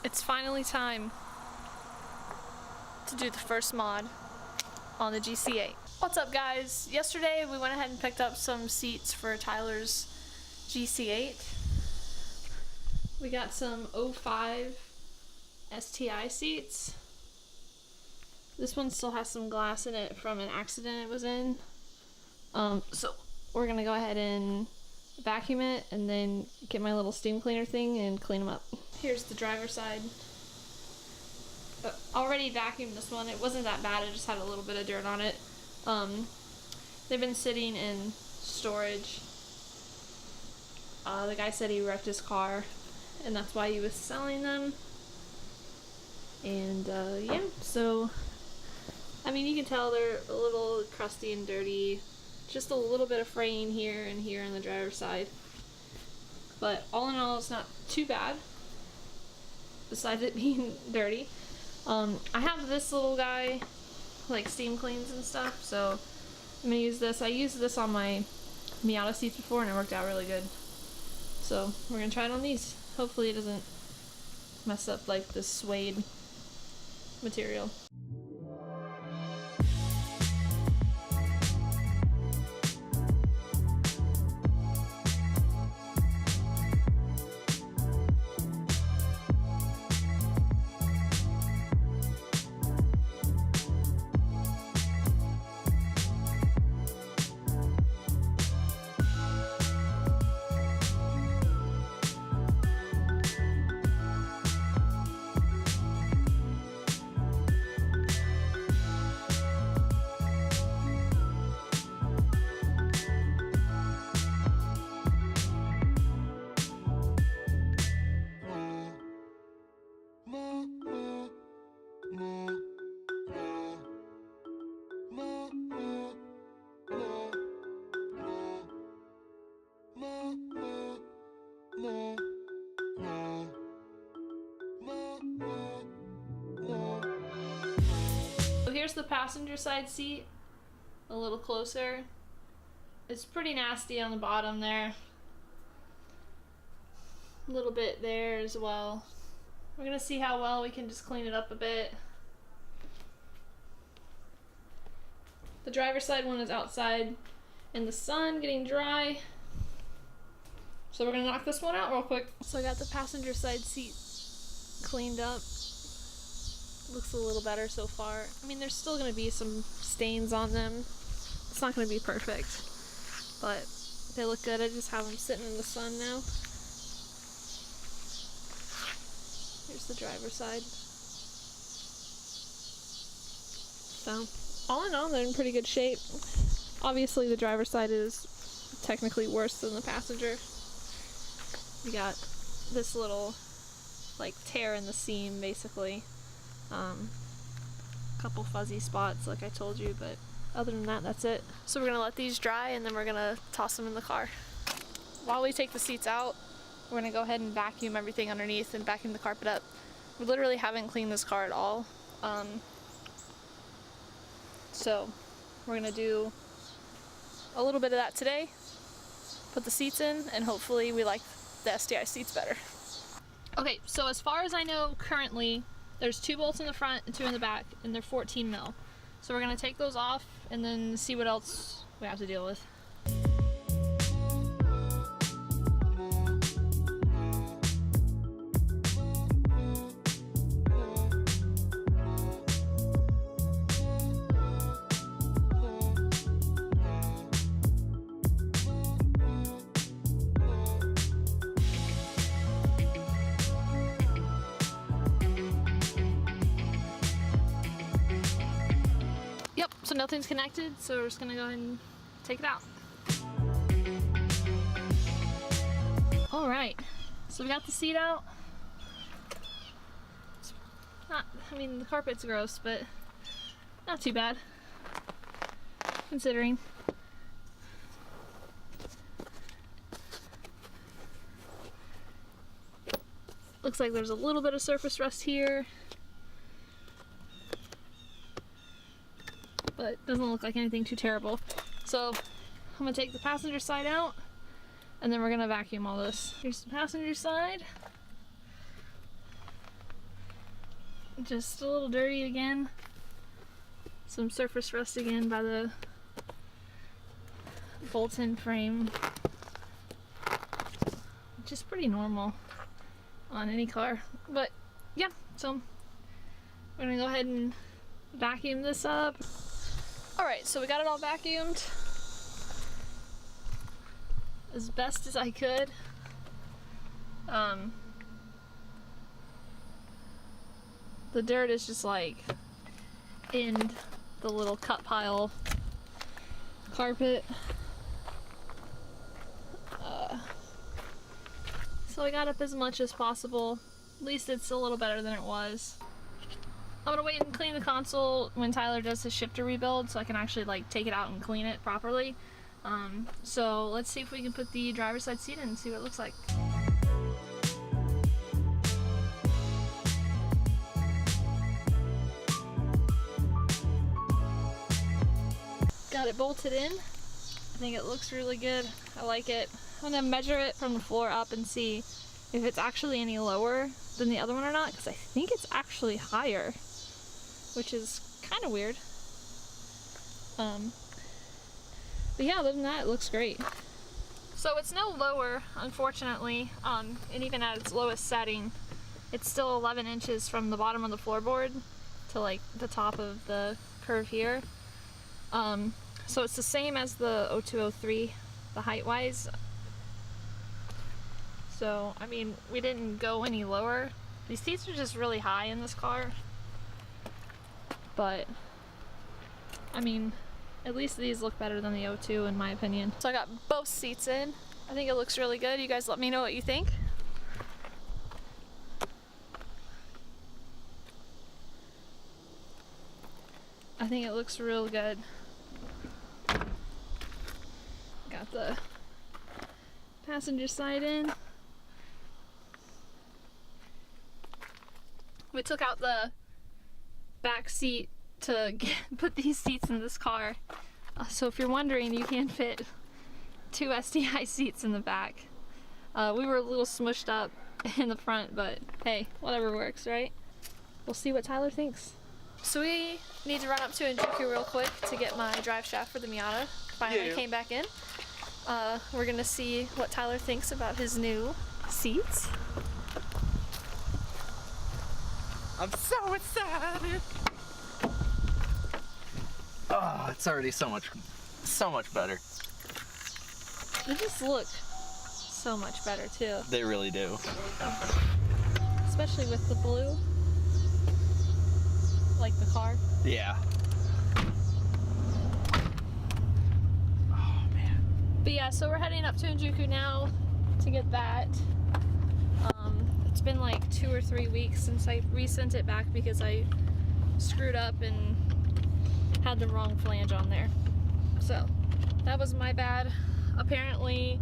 It's finally time to do the first mod on the GC8. What's up, guys? Yesterday we went ahead and picked up some seats for Tyler's GC8. We got some 05 STI seats. This one still has some glass in it from an accident it was in. So we're gonna go ahead and vacuum it and then get my little steam cleaner thing and clean them up. Here's the driver's side. Already vacuumed this one. It wasn't that bad, it just had a little bit of dirt on it. They've been sitting in storage. The guy said he wrecked his car and that's why he was selling them. And yeah, so I mean, you can tell they're a little crusty and dirty. Just a little bit of fraying here and here on the driver's side. But all in all, it's not too bad, besides it being dirty. I have this little guy, like steam cleans and stuff, so I'm gonna use this. I used this on my Miata seats before and it worked out really good. So we're gonna try it on these. Hopefully it doesn't mess up like the suede material. So here's the passenger side seat, a little closer. It's pretty nasty on the bottom there. A little bit there as well. We're gonna see how well we can just clean it up a bit. The driver's side one is outside in the sun getting dry. So we're gonna knock this one out real quick. So I got the passenger side seat cleaned up. Looks a little better so far. I mean, there's still gonna be some stains on them. It's not gonna be perfect, but they look good. I just have them sitting in the sun now. Here's the driver's side. So, all in all, they're in pretty good shape. Obviously, the driver's side is technically worse than the passenger. You got this little, like, tear in the seam, basically. Couple fuzzy spots, like I told you, but other than that, that's it. So we're gonna let these dry, and then we're gonna toss them in the car. While we take the seats out, we're gonna go ahead and vacuum everything underneath and vacuum the carpet up. We literally haven't cleaned this car at all. So we're gonna do a little bit of that today, put the seats in, and hopefully we like the STI seats better. Okay, so as far as I know currently, there's 2 bolts in the front and 2 in the back, and they're 14 mil. So we're gonna take those off and then see what else we have to deal with. So nothing's connected, so we're just gonna go ahead and take it out. All right, so we got the seat out. It's not, I mean, the carpet's gross, but not too bad, considering. Looks like there's a little bit of surface rust here, but doesn't look like anything too terrible. So I'm gonna take the passenger side out and then we're gonna vacuum all this. Here's the passenger side. just a little dirty again. Some surface rust again by the bolt-in frame. Which is pretty normal on any car. But yeah, so we're gonna go ahead and vacuum this up. Alright, so we got it all vacuumed as best as I could. The dirt is just like in the little cut pile carpet. So I got up as much as possible. At least it's a little better than it was. I'm gonna wait and clean the console when Tyler does his shifter rebuild so I can actually like take it out and clean it properly. So let's see if we can put the driver's side seat in and see what it looks like. Got it bolted in. I think it looks really good. I like it. I'm gonna measure it from the floor up and see if it's actually any lower than the other one or not, because I think it's actually higher, which is kind of weird. But yeah, other than that, it looks great. So it's no lower, unfortunately, and even at its lowest setting, it's still 11 inches from the bottom of the floorboard to like the top of the curve here. So it's the same as the 0203, the height-wise. So, I mean, we didn't go any lower. These seats are just really high in this car. But, I mean, at least these look better than the 02 in my opinion. So I got both seats in. I think it looks really good. You guys let me know what you think. I think it looks real good. Got the passenger side in. We took out the back seat to put these seats in this car. So if you're wondering, you can fit 2 STI seats in the back. We were a little smushed up in the front, but hey, whatever works, right? We'll see what Tyler thinks. So we need to run up to Injuku real quick to get my drive shaft for the Miata. Finally came back in. We're gonna see what Tyler thinks about his new seats. I'm so excited! Oh, it's already so much better. They just look so much better too. They really do. Especially with the blue. Like the car. Yeah. Oh man. But yeah, so we're heading up to Injuku now to get that. It's been like 2 or 3 weeks since I resent it back because I screwed up and had the wrong flange on there. So that was my bad. Apparently,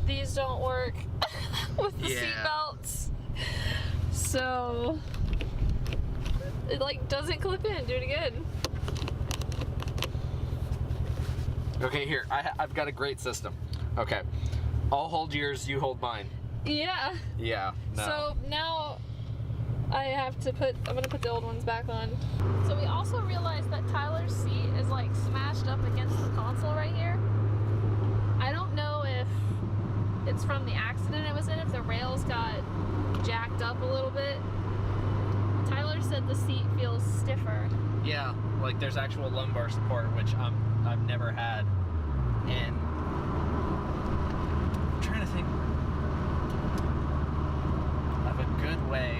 these don't work with the seat belts. So it like doesn't clip in. Do it again. Okay, here, I've got a great system. Okay, I'll hold yours, you hold mine. Yeah. Yeah, no. So now I'm gonna put the old ones back on. So we also realized that Tyler's seat is like smashed up against the console right here. I don't know if it's from the accident it was in, if the rails got jacked up a little bit. Tyler said the seat feels stiffer. Yeah, like there's actual lumbar support, which I've never had. And I'm trying to think of a good way.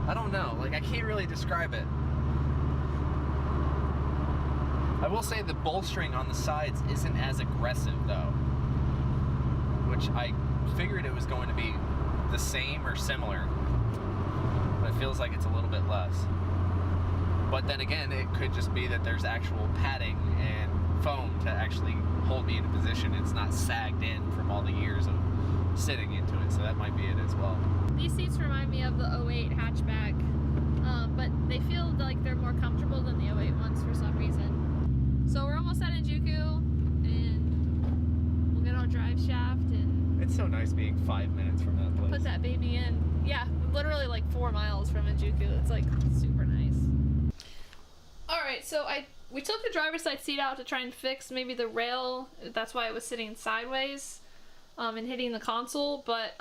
I don't know, like I can't really describe it. I will say the bolstering on the sides isn't as aggressive though, which I figured it was going to be the same or similar, but it feels like it's a little bit less. But then again, it could just be that there's actual padding and foam to actually hold me in a position. It's not sagged in from all the years of sitting into it, so that might be it as well. These seats remind me of the 08 hatchback, but they feel like they're more comfortable than the 08 ones for some reason. So we're almost at Injuku, and we'll get our drive shaft and It's so nice being 5 minutes from that place. Put that baby in. Yeah, literally like 4 miles from Harajuku. It's like super nice. Alright, so we took the driver's side seat out to try and fix maybe the rail. That's why it was sitting sideways and hitting the console. But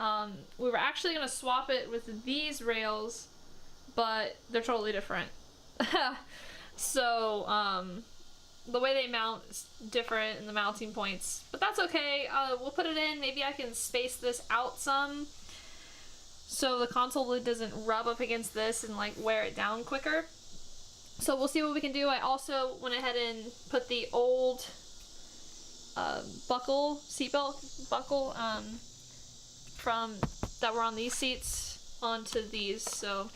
we were actually going to swap it with these rails, but they're totally different. So the way they mount is different in the mounting points, but that's okay. We'll put it in. Maybe I can space this out some so the console lid doesn't rub up against this and like wear it down quicker. So we'll see what we can do. I also went ahead and put the old seatbelt buckle from that were on these seats onto these, so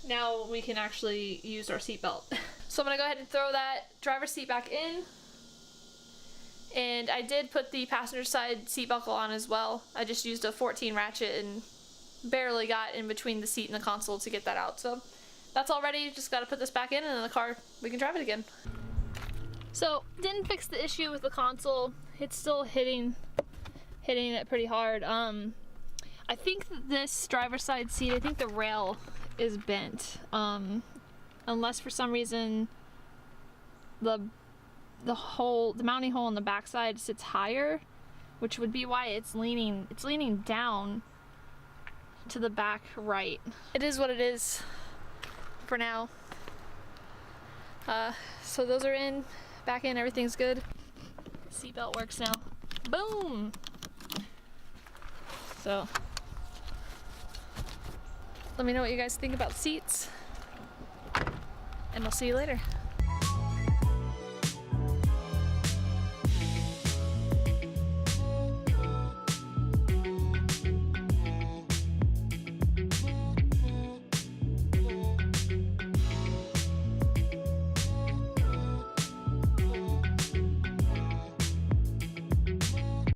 now we can actually use our seatbelt. So I'm gonna go ahead and throw that driver's seat back in. And I did put the passenger side seat buckle on as well. I just used a 14 ratchet and barely got in between the seat and the console to get that out. So that's all ready, just gotta put this back in and in the car we can drive it again. So didn't fix the issue with the console. It's still hitting it pretty hard. I think that this driver's side seat, I think the rail is bent. Unless for some reason the mounting hole on the backside sits higher, which would be why it's leaning down to the back right. It is what it is for now. So those are back in, everything's good. Seatbelt works now. Boom! So let me know what you guys think about seats, and I'll see you later.